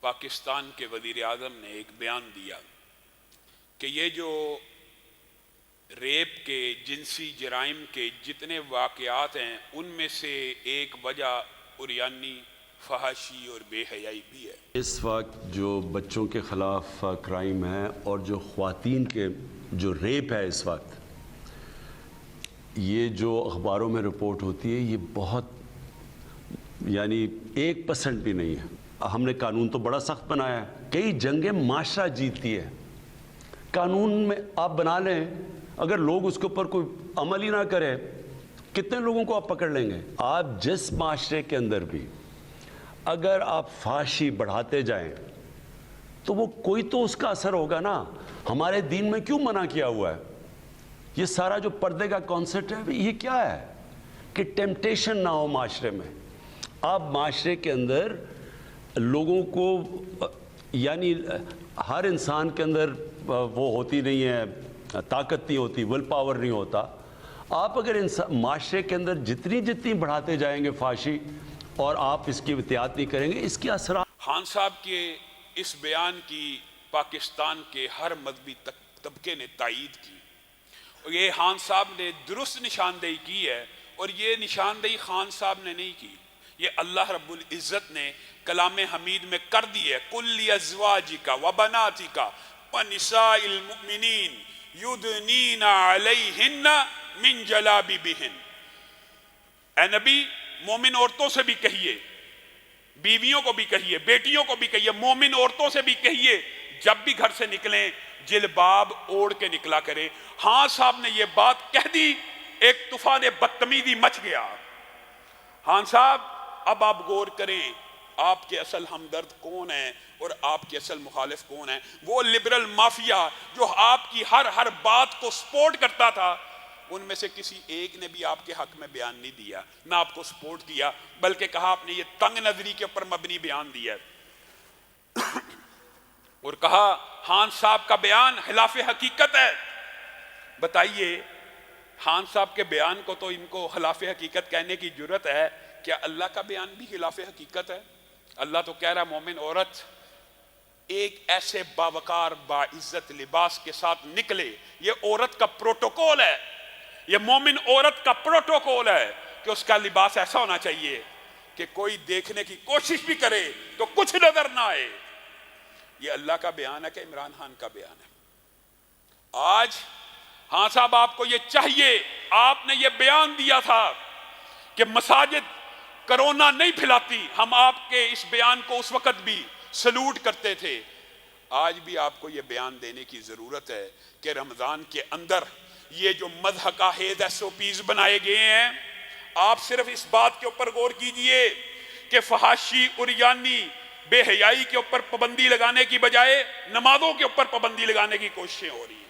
پاکستان کے وزیر اعظم نے ایک بیان دیا کہ یہ جو ریپ کے جنسی جرائم کے جتنے واقعات ہیں ان میں سے ایک وجہ عریانی فحاشی اور بے حیائی بھی ہے۔ اس وقت جو بچوں کے خلاف کرائم ہے اور جو خواتین کے جو ریپ ہے اس وقت، یہ جو اخباروں میں رپورٹ ہوتی ہے یہ بہت 1% بھی نہیں ہے۔ ہم نے قانون تو بڑا سخت بنایا ہے، کئی جنگیں معاشرہ جیتتی ہے۔ قانون میں آپ بنا لیں، اگر لوگ اس کے اوپر کوئی عمل ہی نہ کرے کتنے لوگوں کو آپ پکڑ لیں گے؟ آپ جس معاشرے کے اندر بھی اگر آپ فحاشی بڑھاتے جائیں تو وہ کوئی تو اس کا اثر ہوگا نا۔ ہمارے دین میں کیوں منع کیا ہوا ہے؟ یہ سارا جو پردے کا کانسیپٹ ہے یہ کیا ہے کہ ٹیمپٹیشن نہ ہو معاشرے میں۔ آپ معاشرے کے اندر لوگوں کو ہر انسان کے اندر وہ ہوتی نہیں ہے، طاقت نہیں ہوتی، ول پاور نہیں ہوتا۔ آپ اگر معاشرے کے اندر جتنی بڑھاتے جائیں گے فحاشی اور آپ اس کی احتیاط نہیں کریں گے، اس کے اثرات۔ خان صاحب کے اس بیان کی پاکستان کے ہر مذہبی طبقے نے تائید کی، اور یہ خان صاحب نے درست نشاندہی کی ہے، اور یہ نشاندہی خان صاحب نے نہیں کی، یہ اللہ رب العزت نے کلام حمید میں کر دی ہے۔ قُلْ لِأَزْوَاجِكَ وَبَنَاتِكَ وَنِسَاءِ الْمُؤْمِنِينَ يُدْنِينَ عَلَيْهِنَّ مِنْ جَلَابِبِهِنَّ۔ اے نبی، مومن عورتوں سے بھی کہیے، بیویوں کو بھی کہیے، بیٹیوں کو بھی کہیے، مومن عورتوں سے بھی کہیے جب بھی گھر سے نکلیں جلباب اوڑھ کے نکلا کریں۔ ہاں صاحب نے یہ بات کہہ دی، ایک طوفان بدتمیزی مچ گیا۔ ہاں صاحب اب آپ غور کریں آپ کے اصل ہمدرد کون ہیں اور آپ کے اصل مخالف کون ہیں۔ وہ لبرل مافیا جو آپ کی ہر بات کو سپورٹ کرتا تھا، ان میں سے کسی ایک نے بھی آپ کے حق میں بیان نہیں دیا، نہ آپ کو سپورٹ کیا، بلکہ کہا آپ نے یہ تنگ نظری کے اوپر مبنی بیان دیا ہے، اور کہا خان صاحب کا بیان خلاف حقیقت ہے۔ بتائیے خان صاحب کے بیان کو تو ان کو خلاف حقیقت کہنے کی جرت ہے، کیا اللہ کا بیان بھی خلاف حقیقت ہے؟ اللہ تو کہہ رہا مومن عورت ایک ایسے باوقار باعزت لباس کے ساتھ نکلے، یہ عورت کا پروٹوکول ہے، یہ مومن عورت کا پروٹوکول ہے کہ اس کا لباس ایسا ہونا چاہیے کہ کوئی دیکھنے کی کوشش بھی کرے تو کچھ نظر نہ آئے۔ یہ اللہ کا بیان ہے کہ عمران خان کا بیان ہے؟ آج ہاں صاحب آپ کو یہ چاہیے، آپ نے یہ بیان دیا تھا کہ مساجد کرونا نہیں پھیلاتی، ہم آپ کے اس بیان کو اس وقت بھی سلوٹ کرتے تھے۔ آج بھی آپ کو یہ بیان دینے کی ضرورت ہے کہ رمضان کے اندر یہ جو مضحکہ خیز SOPs بنائے گئے ہیں، آپ صرف اس بات کے اوپر غور کیجئے کہ فحاشی عریانی بے حیائی کے اوپر پابندی لگانے کی بجائے نمازوں کے اوپر پابندی لگانے کی کوششیں ہو رہی ہیں۔